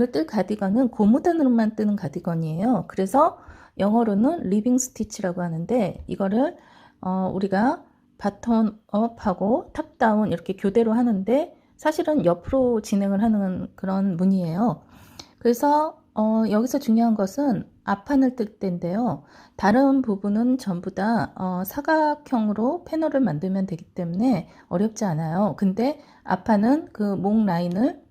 이거를 뜰 가디건은 고무단으로만 뜨는 가디건이에요. 그래서 영어로는 리빙 스티치라고 하는데, 이거를 우리가 바텀업하고 탑다운 이렇게 교대로 하는데, 사실은 옆으로 진행을 하는 그런 무늬예요. 그래서 여기서 중요한 것은 앞판을 뜰 때인데요. 다른 부분은 전부 다 사각형으로 패널을 만들면 되기 때문에 어렵지 않아요. 근데 앞판은 그 목 라인을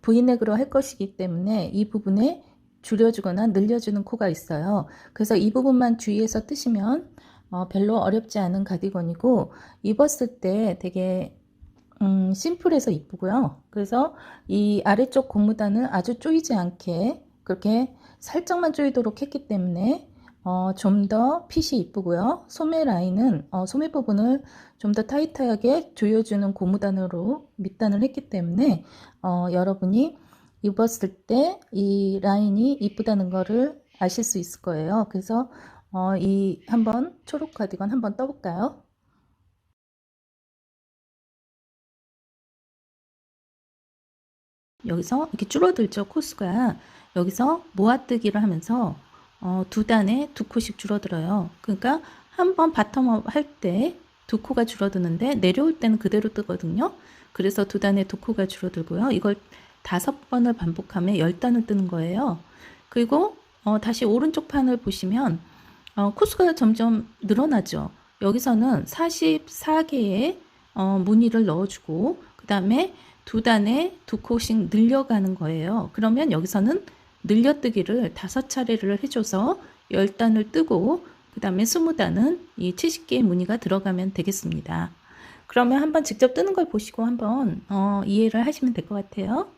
V넥으로 할 것이기 때문에 이 부분에 줄여주거나 늘려주는 코가 있어요. 그래서 이 부분만 주의해서 뜨시면 별로 어렵지 않은 가디건이고, 입었을 때 되게 심플해서 이쁘고요. 그래서 이 아래쪽 고무단을 아주 조이지 않게 그렇게 살짝만 조이도록 했기 때문에 좀 더 핏이 이쁘고요. 소매 라인은 소매 부분을 좀 더 타이트하게 조여주는 고무단으로 밑단을 했기 때문에 여러분이 입었을 때 이 라인이 이쁘다는 거를 아실 수 있을 거예요. 그래서 이 한번 초록 가디건 한번 떠볼까요? 여기서 이렇게 줄어들죠, 코스가. 여기서 모아뜨기를 하면서 두 단에 두 코씩 줄어들어요. 그러니까 한번 바텀업 할 때 두 코가 줄어드는데 내려올 때는 그대로 뜨거든요. 그래서 두 단에 두 코가 줄어들고요. 이걸 5번을 반복하면 10단을 뜨는 거예요. 그리고 다시 오른쪽 판을 보시면 코스가 점점 늘어나죠. 여기서는 44개의 무늬를 넣어주고, 그 다음에 두 단에 두 코씩 늘려가는 거예요. 그러면 여기서는 늘려뜨기를 5차례를 해줘서 10단을 뜨고, 그 다음에 20단은 이 70개의 무늬가 들어가면 되겠습니다. 그러면 한번 직접 뜨는 걸 보시고 한번 이해를 하시면 될 것 같아요.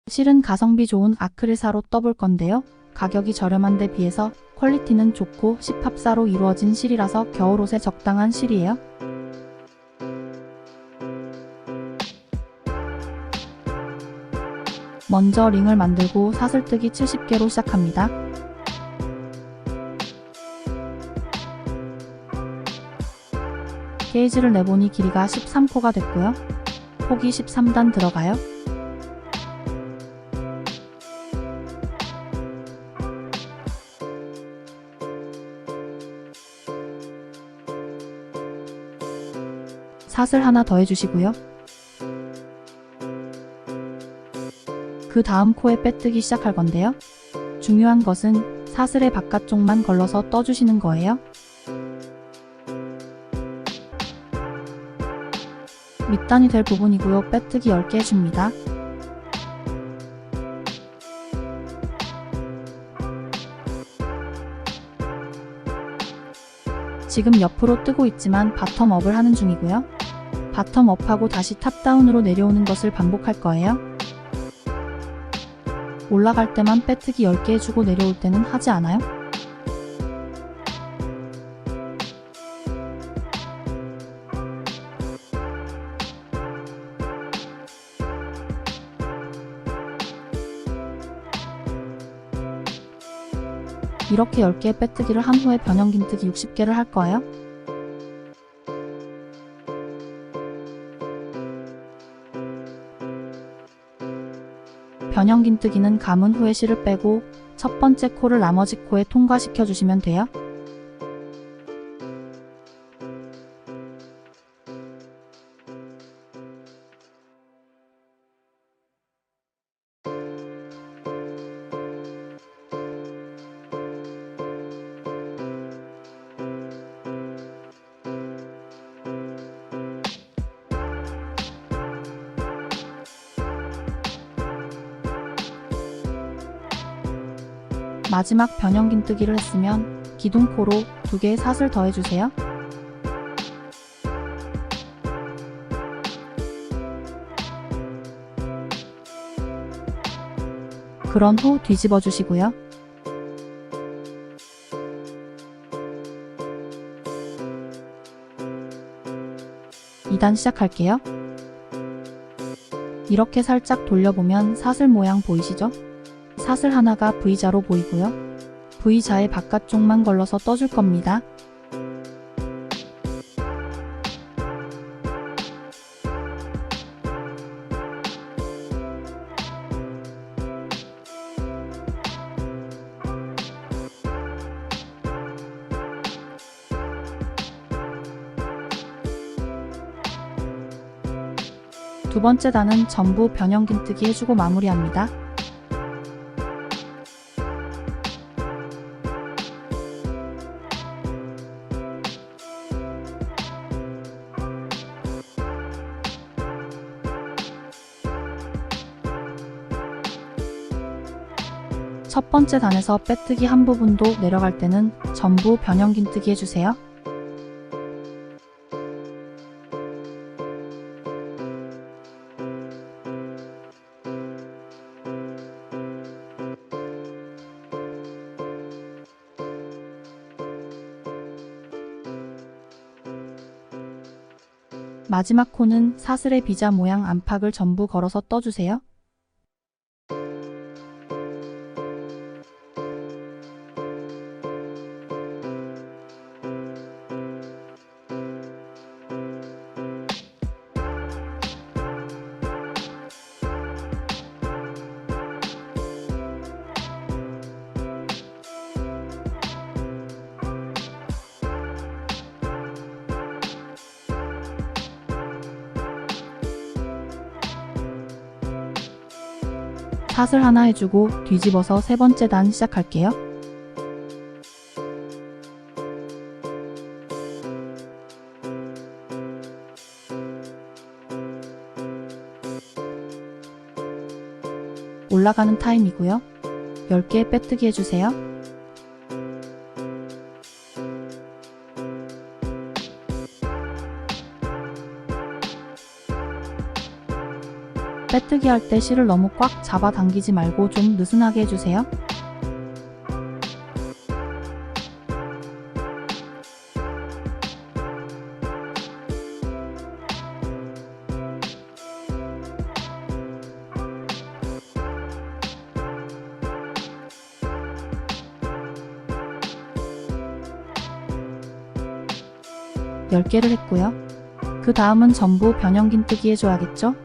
실은 가성비 좋은 아크릴사로 떠볼 건데요. 가격이 저렴한 데 비해서 퀄리티는 좋고 10합사로 이루어진 실이라서 겨울옷에 적당한 실이에요. 먼저 링을 만들고 사슬뜨기 70개로 시작합니다. 게이지를 내보니 길이가 13코가 됐고요. 폭이 13단 들어가요. 사슬 하나 더 해주시고요. 그 다음 코에 빼뜨기 시작할 건데요. 중요한 것은 사슬의 바깥쪽만 걸러서 떠주시는 거예요. 밑단이 될 부분이고요. 빼뜨기 10개 해줍니다. 지금 옆으로 뜨고 있지만 바텀업을 하는 중이고요. 바텀업하고 다시 탑다운으로 내려오는 것을 반복할 거예요. 올라갈 때만 빼뜨기 10개 해주고 내려올 때는 하지 않아요. 이렇게 10개의 빼뜨기를 한 후에 변형긴뜨기 60개를 할 거예요. 변형긴뜨기는 감은 후에 실을 빼고 첫 번째 코를 나머지 코에 통과시켜 주시면 돼요. 마지막 변형긴뜨기를 했으면 기둥코로 2개의 사슬 더해주세요. 그런 후 뒤집어 주시고요. (2단) 시작할게요. 이렇게 살짝 돌려보면 사슬 모양 보이시죠? 사슬 하나가 V자로 보이고요. V자의 바깥쪽만 걸러서 떠줄 겁니다. 두 번째 단은 전부 변형긴뜨기 해주고 마무리합니다. 첫 번째 단에서 빼뜨기 한 부분도 내려갈 때는 전부 변형긴뜨기 해주세요. 마지막 코는 사슬의 비자 모양 안팎을 전부 걸어서 떠주세요. 사슬 하나 해주고 뒤집어서 세 번째 단 시작할게요. 올라가는 타임이고요. 10개 빼뜨기 해주세요. 빼뜨기 할 때 실을 너무 꽉 잡아 당기지 말고 좀 느슨하게 해주세요. 열 개를 했고요. 그 다음은 전부 변형긴뜨기 해줘야겠죠?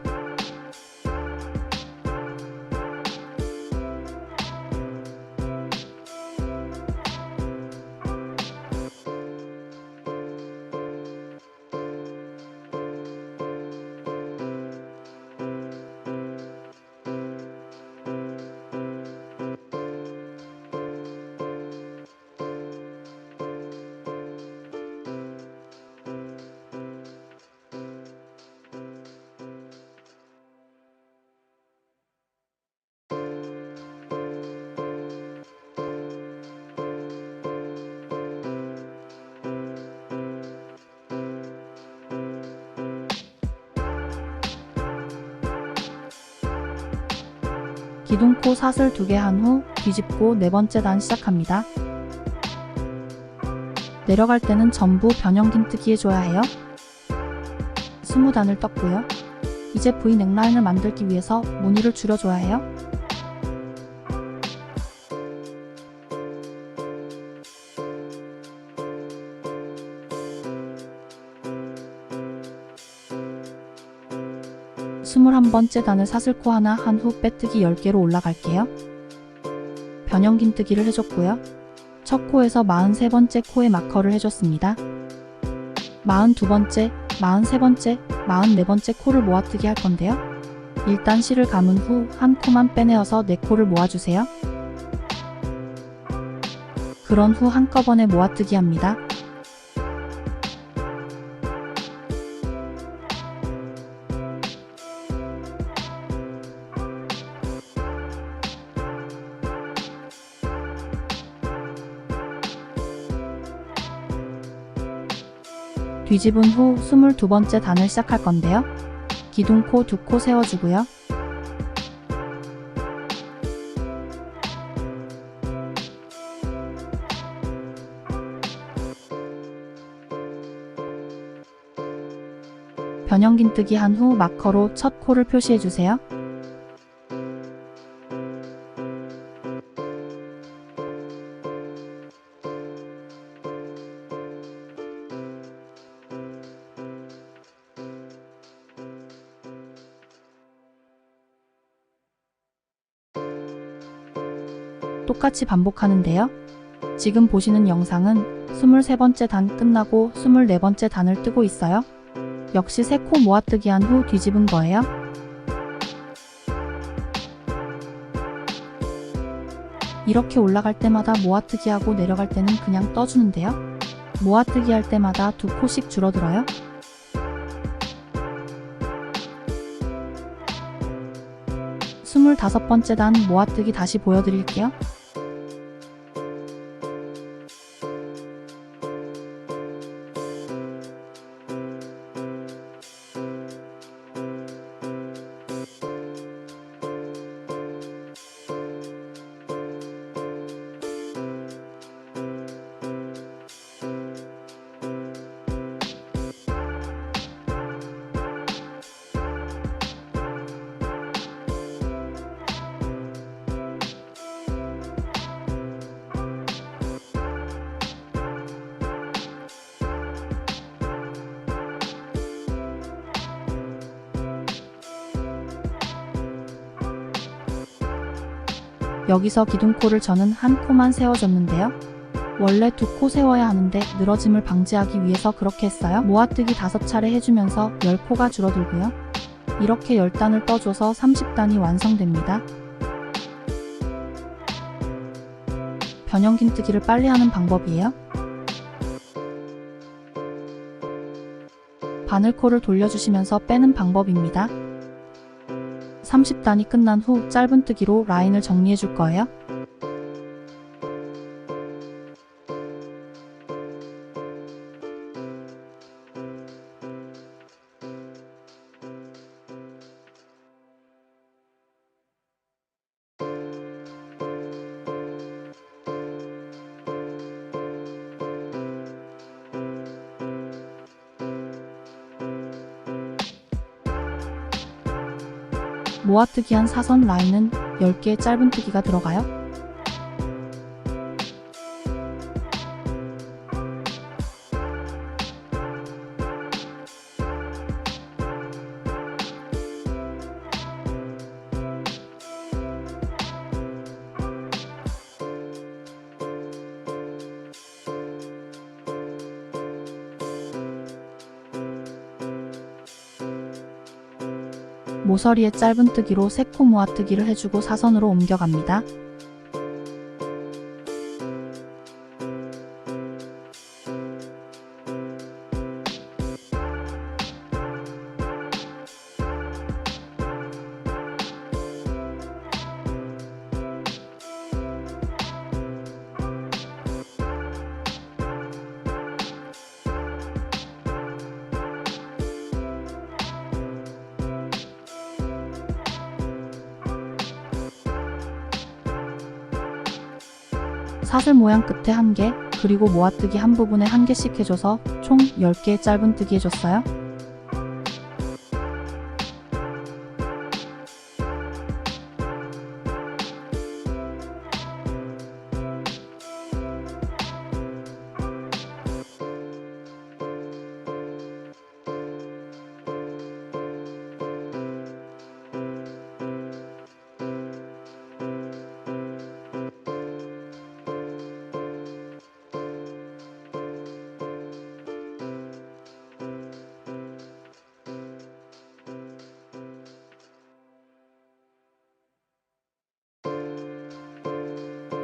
기둥코 사슬 2개 한 후 뒤집고 네 번째 단 시작합니다. 내려갈 때는 전부 변형긴뜨기 해줘야 해요. 20단을 떴고요. 이제 V 넥라인을 만들기 위해서 무늬를 줄여줘야 해요. 스물한 번째 단을 사슬코 하나 한 후 빼뜨기 10개로 올라갈게요. 변형긴뜨기를 해줬고요. 첫 코에서 43번째 코에 마커를 해줬습니다. 42번째, 43번째, 44번째 코를 모아뜨기 할 건데요. 일단 실을 감은 후 한 코만 빼내어서 4코를 모아주세요. 그런 후 한꺼번에 모아뜨기 합니다. 뒤집은 후 22번째 단을 시작할 건데요. 기둥코 2코 세워주고요. 변형긴뜨기 한 후 마커로 첫 코를 표시해주세요. 똑같이 반복하는데요. 지금 보시는 영상은 23번째 단 끝나고 24번째 단을 뜨고 있어요. 역시 3코 모아뜨기 한 후 뒤집은 거예요. 이렇게 올라갈 때마다 모아뜨기 하고 내려갈 때는 그냥 떠주는데요. 모아뜨기 할 때마다 2코씩 줄어들어요. 스물다섯 번째 단 모아뜨기 다시 보여드릴게요. 여기서 기둥코를 저는 한 코만 세워줬는데요. 원래 2코 세워야 하는데 늘어짐을 방지하기 위해서 그렇게 했어요. 모아뜨기 5차례 해주면서 10코가 줄어들고요. 이렇게 10단을 떠줘서 30단이 완성됩니다. 변형긴뜨기를 빨리 하는 방법이에요. 바늘코를 돌려주시면서 빼는 방법입니다. 30단이 끝난 후 짧은뜨기로 라인을 정리해 줄 거예요. 모아뜨기 한 사선 라인은 10개의 짧은뜨기가 들어가요. 모서리에 짧은뜨기로 3코 모아뜨기를 해주고 사선으로 옮겨갑니다. 사슬 모양 끝에 1개, 그리고 모아뜨기 한 부분에 1개씩 해줘서 총 10개의 짧은뜨기 해줬어요.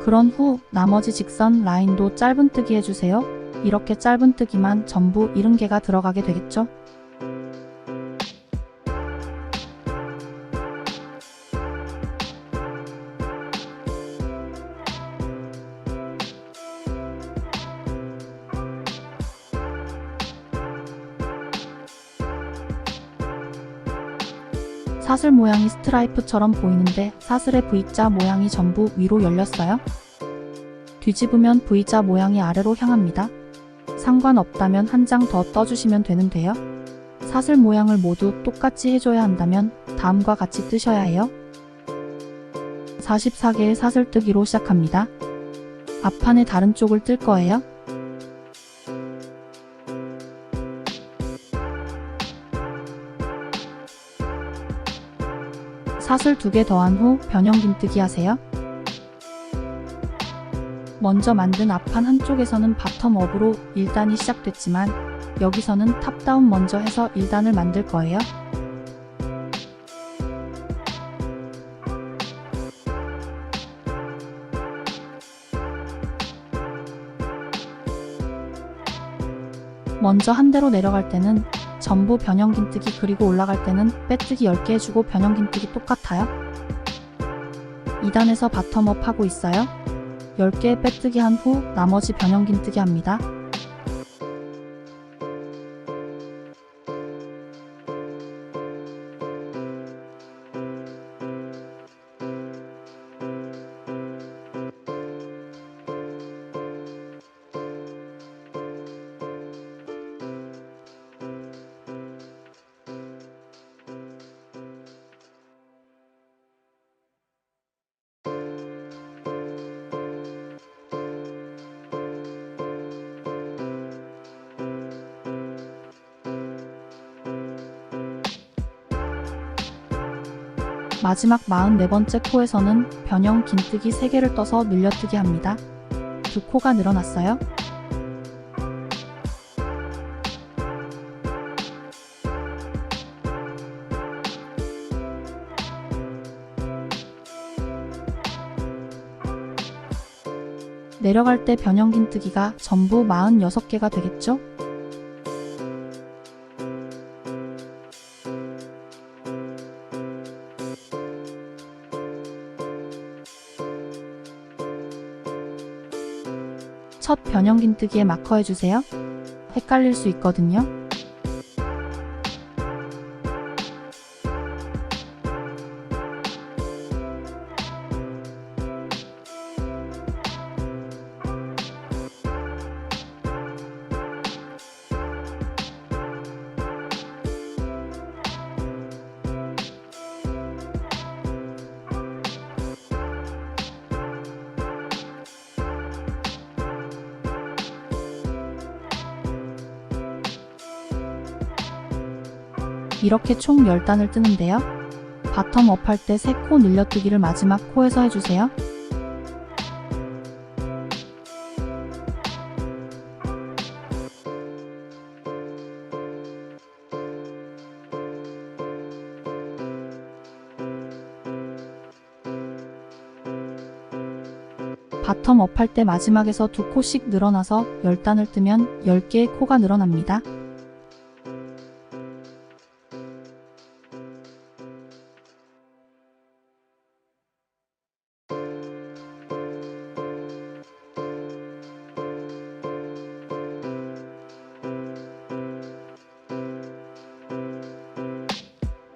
그런 후 나머지 직선 라인도 짧은뜨기 해주세요. 이렇게 짧은뜨기만 전부 70개가 들어가게 되겠죠? 사슬 모양이 스트라이프처럼 보이는데 사슬의 V자 모양이 전부 위로 열렸어요. 뒤집으면 V자 모양이 아래로 향합니다. 상관없다면 한 장 더 떠주시면 되는데요. 사슬 모양을 모두 똑같이 해줘야 한다면 다음과 같이 뜨셔야 해요. 44개의 사슬뜨기로 시작합니다. 앞판의 다른 쪽을 뜰 거예요. 사슬 2개 더한 후 변형긴뜨기 하세요. 먼저 만든 앞판 한쪽에서는 바텀업으로 1단이 시작됐지만 여기서는 탑다운 먼저 해서 1단을 만들 거예요. 먼저 한 대로 내려갈 때는 전부 변형긴뜨기 그리고 올라갈 때는 빼뜨기 10개 해주고 변형긴뜨기 똑같아요. 2단에서 바텀업 하고 있어요. 10개 빼뜨기 한 후 나머지 변형긴뜨기 합니다. 마지막 44번째 코에서는 변형 긴뜨기 3개를 떠서 늘려뜨기 합니다. 두 코가 늘어났어요. 내려갈 때 변형 긴뜨기가 전부 46개가 되겠죠? 첫 변형긴뜨기에 마커 해주세요. 헷갈릴 수 있거든요. 이렇게 총 10단을 뜨는데요. 바텀업 할 때 3코 늘려뜨기를 마지막 코에서 해주세요. 바텀업 할 때 마지막에서 2코씩 늘어나서 10단을 뜨면 10개의 코가 늘어납니다.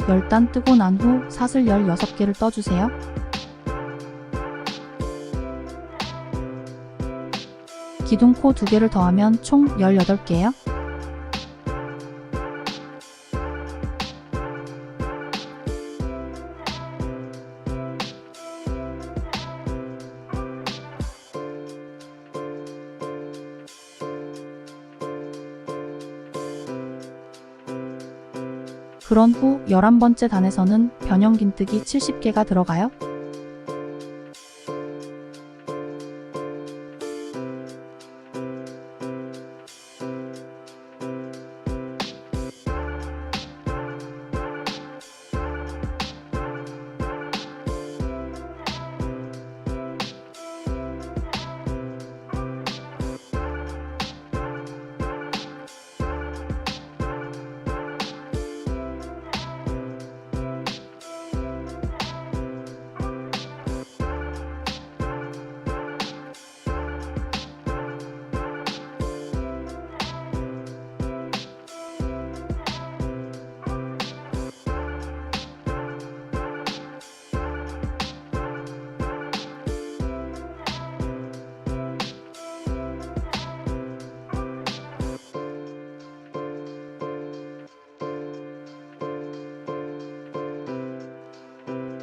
열 단 뜨고 난 후 사슬 16개를 떠주세요. 기둥코 2개를 더하면 총 18개예요. 그런 후 11번째 단에서는 변형긴뜨기 70개가 들어가요.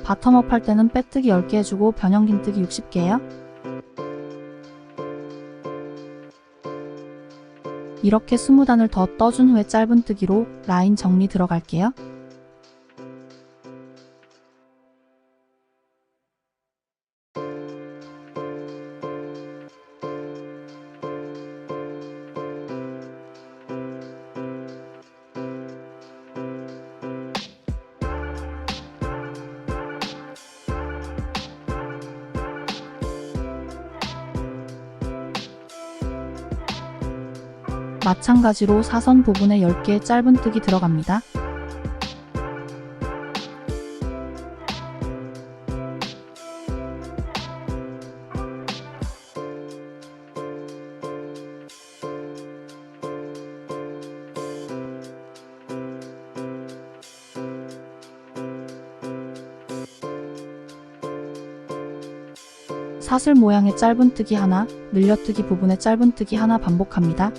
바텀업 할 때는 빼뜨기 10개 해주고 변형긴뜨기 60개예요. 이렇게 20단을 더 떠준 후에 짧은뜨기로 라인 정리 들어갈게요. 마찬가지로 사선 부분에 10개의 짧은뜨기 들어갑니다. 사슬 모양의 짧은뜨기 하나, 늘려뜨기 부분에 짧은뜨기 하나 반복합니다.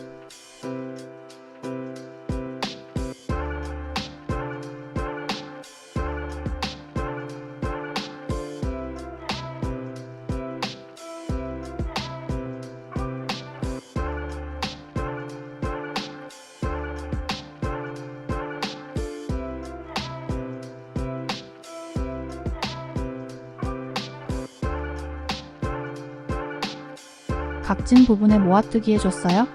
각진 부분에 모아뜨기 해줬어요.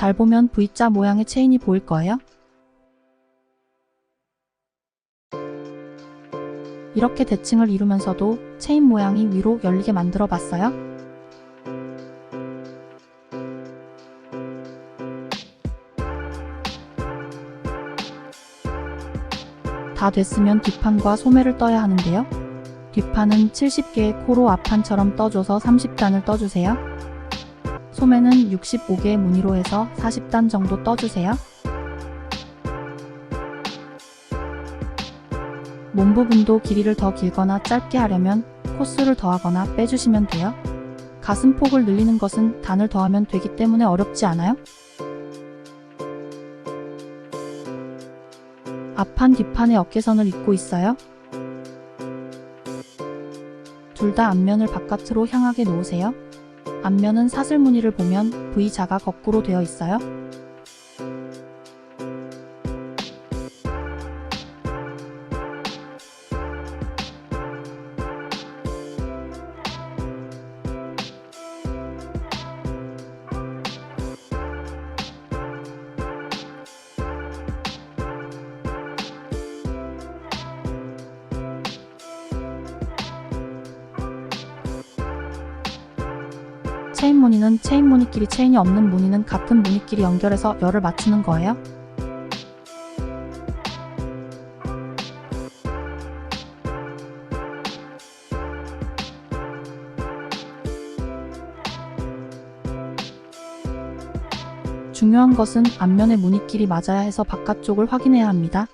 잘 보면 V자 모양의 체인이 보일 거예요. 이렇게 대칭을 이루면서도 체인 모양이 위로 열리게 만들어 봤어요. 다 됐으면 뒷판과 소매를 떠야 하는데요. 뒷판은 70개의 코로 앞판처럼 떠줘서 30단을 떠주세요. 소매는 65개의 무늬로 해서 40단 정도 떠주세요. 몸 부분도 길이를 더 길거나 짧게 하려면 코수를 더하거나 빼주시면 돼요. 가슴폭을 늘리는 것은 단을 더하면 되기 때문에 어렵지 않아요. 앞판 뒷판의 어깨선을 잇고 있어요. 둘 다 앞면을 바깥으로 향하게 놓으세요. 앞면은 사슬 무늬를 보면 V자가 거꾸로 되어 있어요. 체인 무늬는 체인 무늬끼리 체인이 없는 무늬는 같은 무늬끼리 연결해서 열을 맞추는 거예요. 중요한 것은 앞면의 무늬끼리 맞아야 해서 바깥쪽을 확인해야 합니다.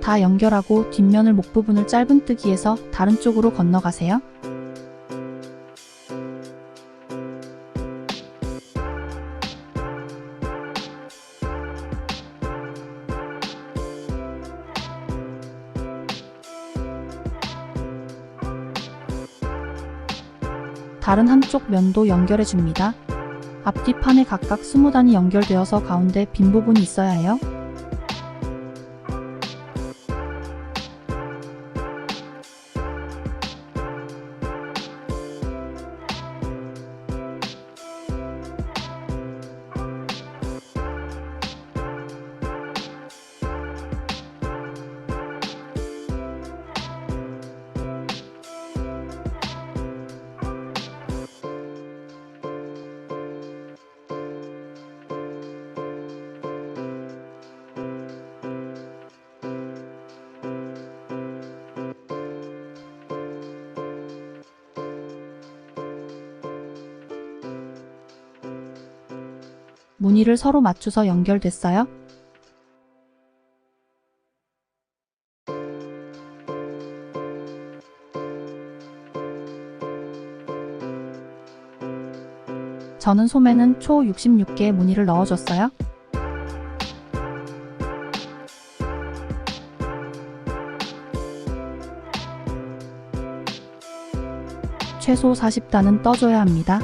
다 연결하고 뒷면을 목 부분을 짧은뜨기해서 다른 쪽으로 건너가세요. 다른 한쪽 면도 연결해 줍니다. 앞뒤판에 각각 20단이 연결되어서 가운데 빈 부분이 있어야 해요. 무늬를 서로 맞춰서 연결됐어요. 저는 소매는 총 66개의 무늬를 넣어줬어요. 최소 40단은 떠줘야 합니다.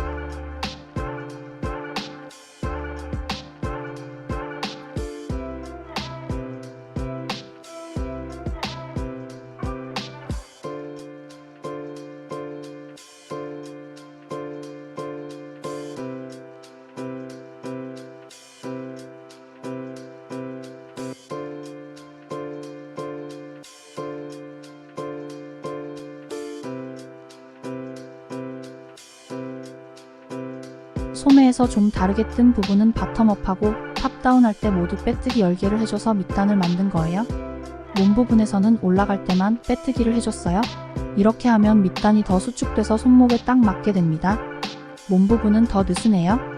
소매에서 좀 다르게 뜬 부분은 바텀업하고 탑다운 할 때 모두 빼뜨기 열개를 해줘서 밑단을 만든 거예요. 몸 부분에서는 올라갈 때만 빼뜨기를 해줬어요. 이렇게 하면 밑단이 더 수축돼서 손목에 딱 맞게 됩니다. 몸 부분은 더 느슨해요.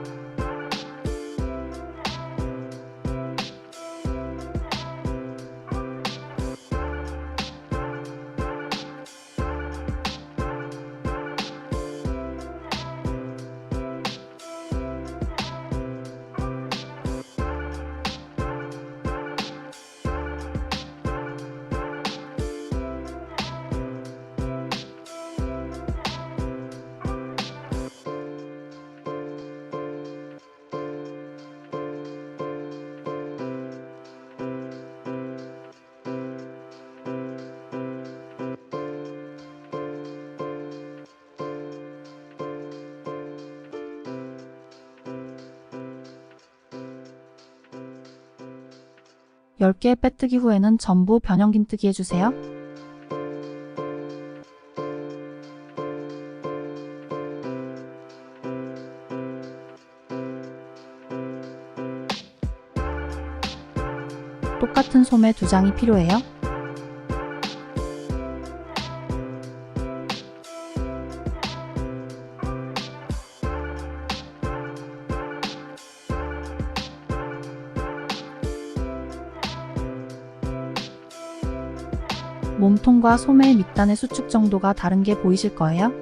열 개의 빼뜨기 후에는 전부 변형긴뜨기 해주세요. 똑같은 소매 2장이 필요해요. 몸통과 소매의 밑단의 수축 정도가 다른 게 보이실 거예요.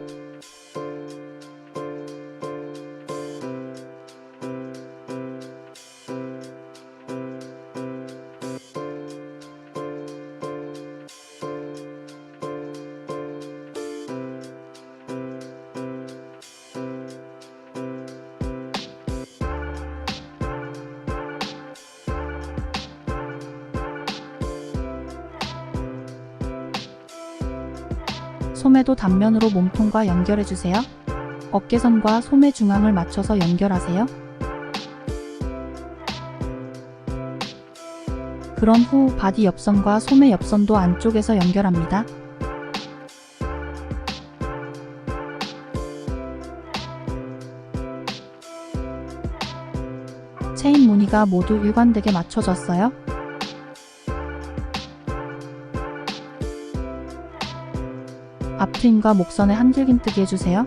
소매도 단면으로 몸통과 연결해주세요. 어깨선과 소매 중앙을 맞춰서 연결하세요. 그런 후 바디 옆선과 소매 옆선도 안쪽에서 연결합니다. 체인 무늬가 모두 일관되게 맞춰졌어요. 앞트임과 목선에 한길긴뜨기 해주세요.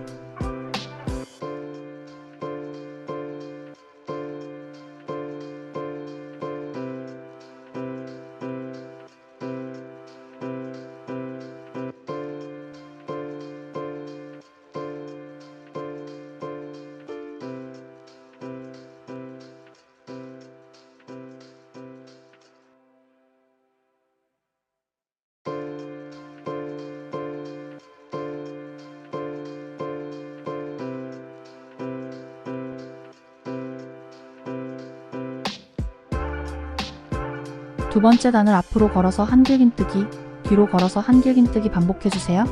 두 번째 단을 앞으로 걸어서 한길긴뜨기, 뒤로 걸어서 한길긴뜨기 반복해주세요.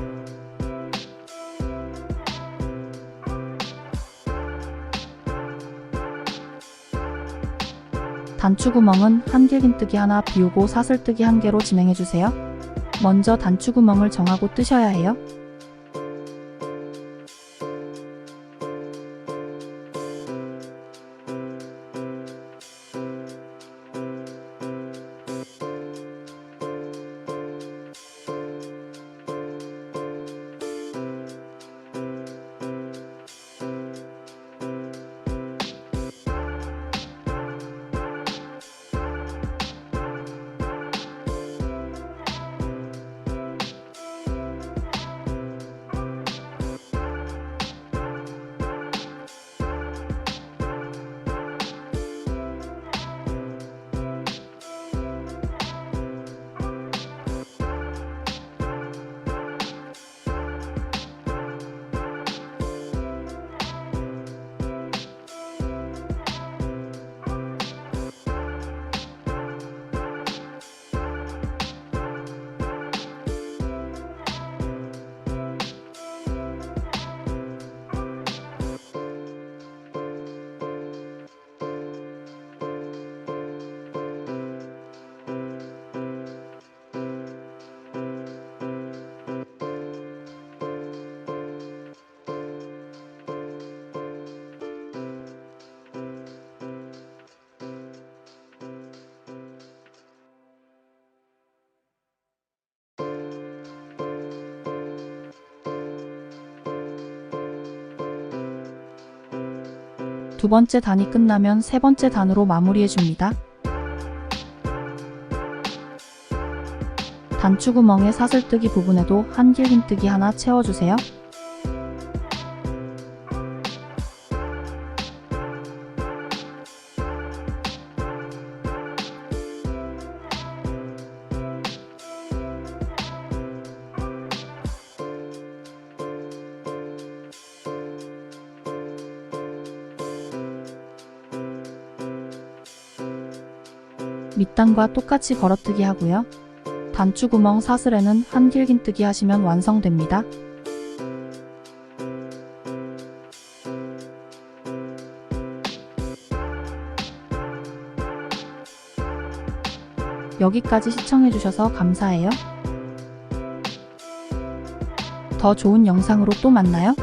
단추구멍은 한길긴뜨기 하나 비우고 사슬뜨기 1개로 진행해주세요. 먼저 단추구멍을 정하고 뜨셔야 해요. 두 번째 단이 끝나면 세 번째 단으로 마무리해 줍니다. 단추구멍의 사슬뜨기 부분에도 한길 긴뜨기 하나 채워주세요. 밑단과 똑같이 걸어뜨기 하고요. 단추구멍 사슬에는 한길 긴뜨기 하시면 완성됩니다. 여기까지 시청해주셔서 감사해요. 더 좋은 영상으로 또 만나요.